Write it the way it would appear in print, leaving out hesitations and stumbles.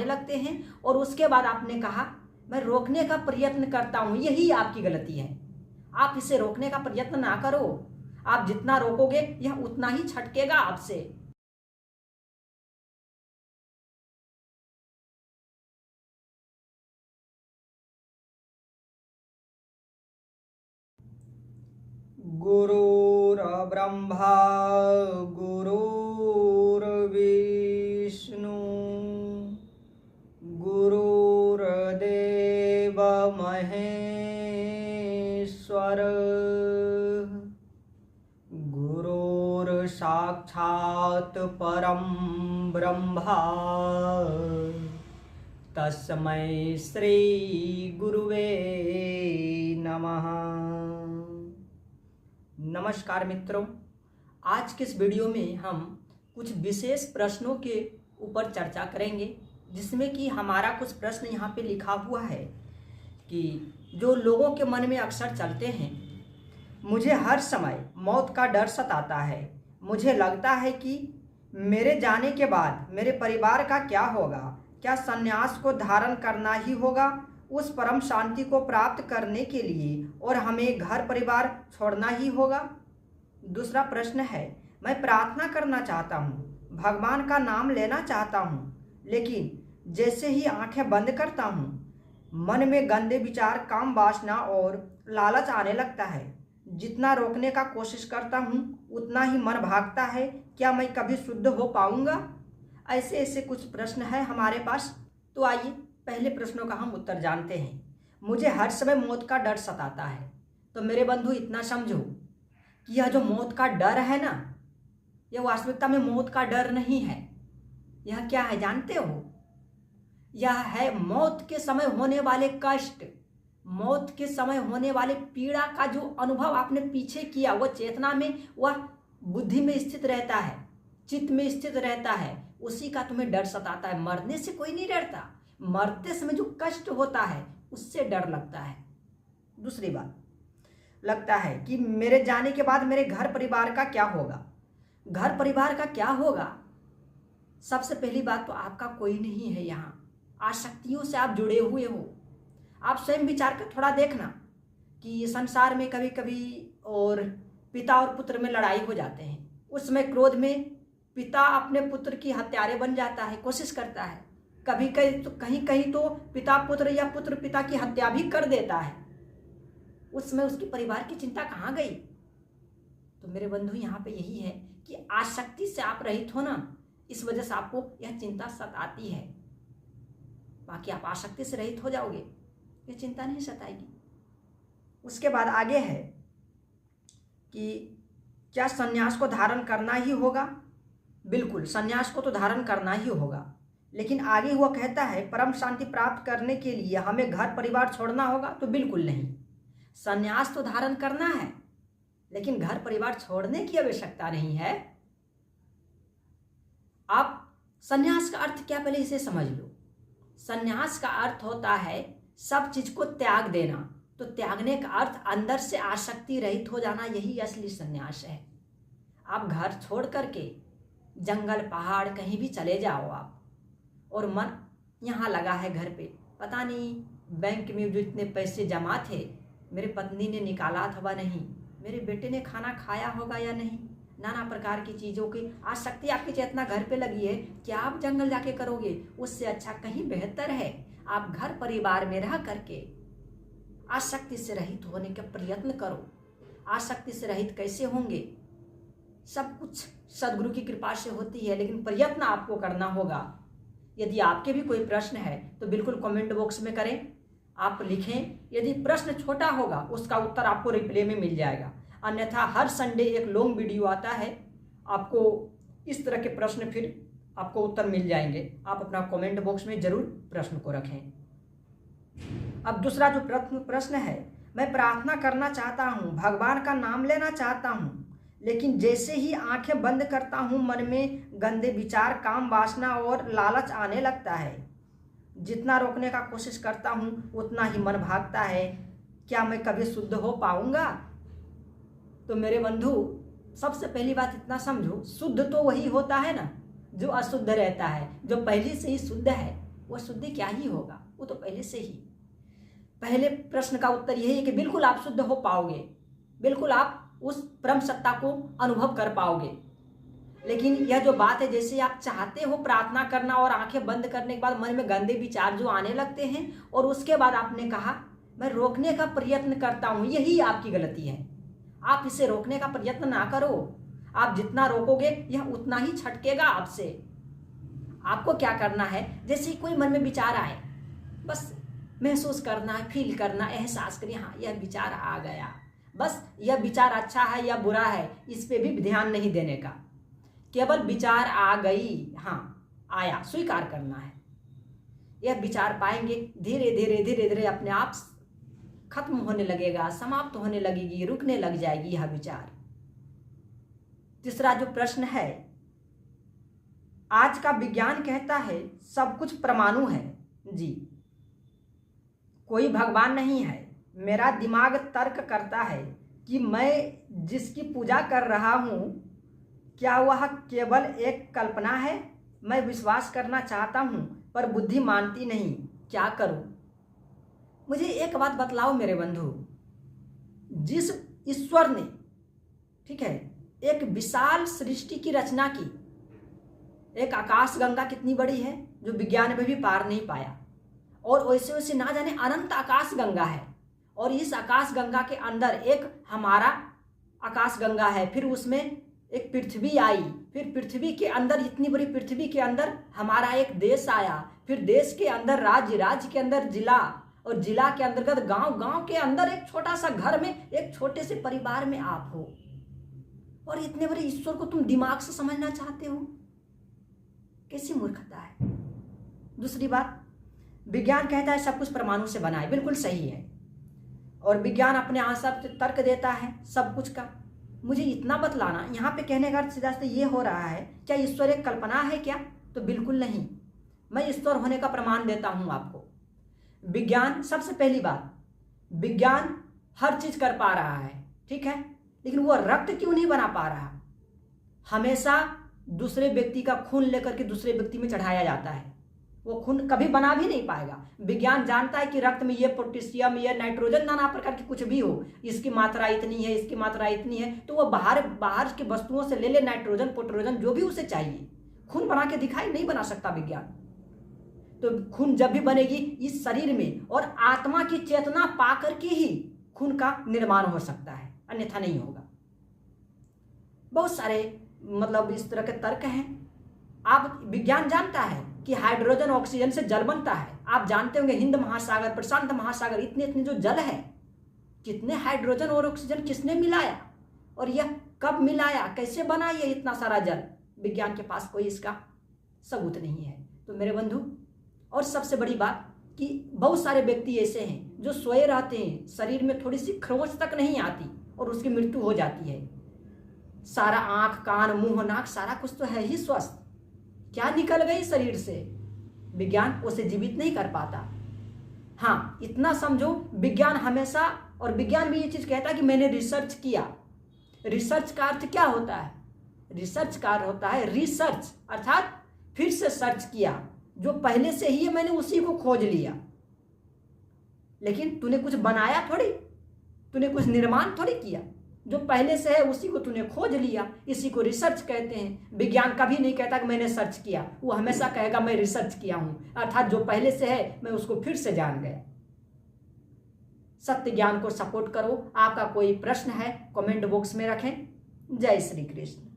लगते हैं और उसके बाद आपने कहा मैं रोकने का प्रयत्न करता हूं, यही आपकी गलती है। आप इसे रोकने का प्रयत्न ना करो। आप जितना रोकोगे यह उतना ही छटकेगा आपसे। गुरुर्ब्रह्मा गुरुर्विष्णु गुरुर्देव महेश्वर गुरुर्साक्षात् परं ब्रह्मा तस्मै श्री गुरुवे नमः। नमस्कार मित्रों, आज के इस वीडियो में हम कुछ विशेष प्रश्नों के ऊपर चर्चा करेंगे, जिसमें कि हमारा कुछ प्रश्न यहाँ पे लिखा हुआ है कि जो लोगों के मन में अक्सर चलते हैं, मुझे हर समय मौत का डर सताता है। मुझे लगता है कि मेरे जाने के बाद मेरे परिवार का क्या होगा। क्या संन्यास को धारण करना ही होगा उस परम शांति को प्राप्त करने के लिए, और हमें घर परिवार छोड़ना ही होगा? दूसरा प्रश्न है, मैं प्रार्थना करना चाहता हूँ, भगवान का नाम लेना चाहता हूँ, लेकिन जैसे ही आंखें बंद करता हूँ मन में गंदे विचार, काम वासना और लालच आने लगता है। जितना रोकने का कोशिश करता हूँ उतना ही मन भागता है। क्या मैं कभी शुद्ध हो पाऊंगा? ऐसे ऐसे कुछ प्रश्न है हमारे पास। तो आइए पहले प्रश्नों का हम उत्तर जानते हैं। मुझे हर समय मौत का डर सताता है। तो मेरे बंधु, इतना समझो कि यह जो मौत का डर है ना, यह वास्तविकता में मौत का डर नहीं है। यह क्या है जानते हो? यह है मौत के समय होने वाले कष्ट, मौत के समय होने वाले पीड़ा का जो अनुभव आपने पीछे किया, वह चेतना में, वह बुद्धि में स्थित रहता है, चित्त में स्थित रहता है, उसी का तुम्हें डर सताता है। मरने से कोई नहीं डरता, मरते समय जो कष्ट होता है उससे डर लगता है। दूसरी बात, लगता है कि मेरे जाने के बाद मेरे घर परिवार का क्या होगा। घर परिवार का क्या होगा? सबसे पहली बात तो आपका कोई नहीं है यहाँ। आसक्तियों से आप जुड़े हुए हो। आप स्वयं विचार कर थोड़ा देखना कि संसार में कभी कभी और पिता और पुत्र में लड़ाई हो जाते हैं। उस समय क्रोध में पिता अपने पुत्र की हत्यारे बन जाता है, कोशिश करता है। कभी कहीं कहीं तो पिता पुत्र या पुत्र पिता की हत्या भी कर देता है। उस समय उसकी परिवार की चिंता कहाँ गई? तो मेरे बंधु, यहाँ पे यही है कि आसक्ति से आप रहित हो ना, इस वजह से आपको यह चिंता सताती है। बाकी आप आसक्ति से रहित हो जाओगे, यह चिंता नहीं सताएगी। उसके बाद आगे है कि क्या संन्यास को धारण करना ही होगा? बिल्कुल, संन्यास को तो धारण करना ही होगा, लेकिन आगे वह कहता है परम शांति प्राप्त करने के लिए हमें घर परिवार छोड़ना होगा। तो बिल्कुल नहीं, संन्यास तो धारण करना है, लेकिन घर परिवार छोड़ने की आवश्यकता नहीं है। आप संन्यास का अर्थ क्या, पहले इसे समझ लो। संन्यास का अर्थ होता है सब चीज को त्याग देना। तो त्यागने का अर्थ अंदर से आसक्ति रहित हो जाना, यही असली संन्यास है। आप घर छोड़ करके जंगल पहाड़ कहीं भी चले जाओ आप, और मन यहाँ लगा है घर पे, पता नहीं बैंक में जो इतने पैसे जमा थे मेरे पत्नी ने निकाला अथवा नहीं, मेरे बेटे ने खाना खाया होगा या नहीं, नाना प्रकार की चीज़ों की आसक्ति आपकी चेतना घर पे लगी है। क्या आप जंगल जाके करोगे? उससे अच्छा कहीं बेहतर है आप घर परिवार में रह करके आसक्ति से रहित होने का प्रयत्न करो। आसक्ति से रहित कैसे होंगे? सब कुछ सदगुरु की कृपा से होती है, लेकिन प्रयत्न आपको करना होगा। यदि आपके भी कोई प्रश्न है तो बिल्कुल कमेंट बॉक्स में करें, आप लिखें। यदि प्रश्न छोटा होगा उसका उत्तर आपको रिप्ले में मिल जाएगा, अन्यथा हर संडे एक लॉन्ग वीडियो आता है, आपको इस तरह के प्रश्न फिर आपको उत्तर मिल जाएंगे। आप अपना कमेंट बॉक्स में जरूर प्रश्न को रखें। अब दूसरा जो प्रश्न है, मैं प्रार्थना करना चाहता हूँ, भगवान का नाम लेना चाहता हूँ, लेकिन जैसे ही आंखें बंद करता हूँ मन में गंदे विचार, काम वासना और लालच आने लगता है। जितना रोकने का कोशिश करता हूँ उतना ही मन भागता है। क्या मैं कभी शुद्ध हो पाऊंगा? तो मेरे बंधु, सबसे पहली बात इतना समझो, शुद्ध तो वही होता है ना जो अशुद्ध रहता है, जो पहले से ही शुद्ध है। वह शुद्ध क्या ही होगा, वो तो पहले से ही। पहले प्रश्न का उत्तर यही है कि बिल्कुल आप शुद्ध हो पाओगे, बिल्कुल आप उस परम सत्ता को अनुभव कर पाओगे। लेकिन यह जो बात है, जैसे आप चाहते हो प्रार्थना करना और आंखें बंद करने के बाद मन में गंदे विचार जो आने लगते हैं और उसके बाद आपने कहा मैं रोकने का प्रयत्न करता हूं, यही आपकी गलती है। आप इसे रोकने का प्रयत्न ना करो। आप जितना रोकोगे यह उतना ही छटकेगा आपसे। आपको क्या करना है, जैसे कोई मन में विचार आए, बस महसूस करना है, फील करना, एहसास करिए हाँ यह विचार आ गया। बस यह विचार अच्छा है या बुरा है इस पे भी ध्यान नहीं देने का, केवल विचार आ गई, हाँ आया, स्वीकार करना है। यह विचार पाएंगे धीरे धीरे धीरे धीरे अपने आप खत्म होने लगेगा, समाप्त होने लगेगी, रुकने लग जाएगी यह विचार। तीसरा जो प्रश्न है, आज का विज्ञान कहता है सब कुछ परमाणु है। जी, कोई भगवान नहीं है। मेरा दिमाग तर्क करता है कि मैं जिसकी पूजा कर रहा हूं क्या वह केवल एक कल्पना है। मैं विश्वास करना चाहता हूं पर बुद्धि मानती नहीं, क्या करूं। मुझे एक बात बतलाओ मेरे बंधु, जिस ईश्वर ने, ठीक है, एक विशाल सृष्टि की रचना की, एक आकाश गंगा कितनी बड़ी है जो विज्ञान में भी पार नहीं पाया, और वैसे वैसे ना जाने अनंत आकाश गंगा है, और इस आकाश गंगा के अंदर एक हमारा आकाश गंगा है, फिर उसमें एक पृथ्वी आई, फिर पृथ्वी के अंदर, इतनी बड़ी पृथ्वी के अंदर हमारा एक देश आया, फिर देश के अंदर राज्य, राज्य के अंदर जिला, और जिला के अंतर्गत गांव, गांव के अंदर एक छोटा सा घर में एक छोटे से परिवार में आप हो, और इतने बड़े ईश्वर को तुम दिमाग से समझना चाहते हो। कैसी मूर्खता है। दूसरी बात, विज्ञान कहता है सब कुछ परमाणु से बना है, बिल्कुल सही है, और विज्ञान अपने आंसर से तर्क देता है सब कुछ का। मुझे इतना बतलाना, यहाँ पे कहने का सीधा सीधा ये हो रहा है, क्या ईश्वर एक कल्पना है क्या? तो बिल्कुल नहीं। मैं ईश्वर होने का प्रमाण देता हूँ आपको। विज्ञान, सबसे पहली बात, विज्ञान हर चीज कर पा रहा है, ठीक है, लेकिन वो रक्त क्यों नहीं बना पा रहा? हमेशा दूसरे व्यक्ति का खून लेकर के दूसरे व्यक्ति में चढ़ाया जाता है, वो खून कभी बना भी नहीं पाएगा। विज्ञान जानता है कि रक्त में ये पोटेशियम, ये नाइट्रोजन, नाना प्रकार की कुछ भी हो, इसकी मात्रा इतनी है, इसकी मात्रा इतनी है, तो वो बाहर की वस्तुओं से ले ले नाइट्रोजन, पोट्रोजन, जो भी उसे चाहिए। खून बना के दिखाई नहीं बना सकता विज्ञान। तो खून जब भी बनेगी इस शरीर में, और आत्मा की चेतना पाकर के ही खून का निर्माण हो सकता है, अन्यथा नहीं होगा। बहुत सारे मतलब इस तरह के तर्क हैं। आप, विज्ञान जानता है कि हाइड्रोजन ऑक्सीजन से जल बनता है। आप जानते होंगे हिंद महासागर, प्रशांत महासागर, इतने इतने जो जल है, कितने हाइड्रोजन और ऑक्सीजन किसने मिलाया, और यह कब मिलाया, कैसे बना ये इतना सारा जल? विज्ञान के पास कोई इसका सबूत नहीं है। तो मेरे बंधु, और सबसे बड़ी बात कि बहुत सारे व्यक्ति ऐसे हैं जो सोए रहते हैं, शरीर में थोड़ी सी खरोंच तक नहीं आती और उसकी मृत्यु हो जाती है। सारा आंख, कान, मुंह, नाक, सारा कुछ तो है ही स्वस्थ, क्या निकल गई शरीर से? विज्ञान उसे जीवित नहीं कर पाता। हाँ, इतना समझो, विज्ञान हमेशा, और विज्ञान भी ये चीज कहता है कि मैंने रिसर्च किया। रिसर्च का अर्थ क्या होता है? रिसर्च का अर्थ होता है रिसर्च, अर्थात फिर से सर्च किया, जो पहले से ही है मैंने उसी को खोज लिया। लेकिन तूने कुछ बनाया थोड़ी, तूने कुछ निर्माण थोड़ी किया, जो पहले से है उसी को तूने खोज लिया, इसी को रिसर्च कहते हैं। विज्ञान कभी नहीं कहता कि मैंने सर्च किया, वो हमेशा कहेगा मैं रिसर्च किया हूं, अर्थात जो पहले से है मैं उसको फिर से जान गया। सत्य ज्ञान को सपोर्ट करो। आपका कोई प्रश्न है कमेंट बॉक्स में रखें। जय श्री कृष्ण।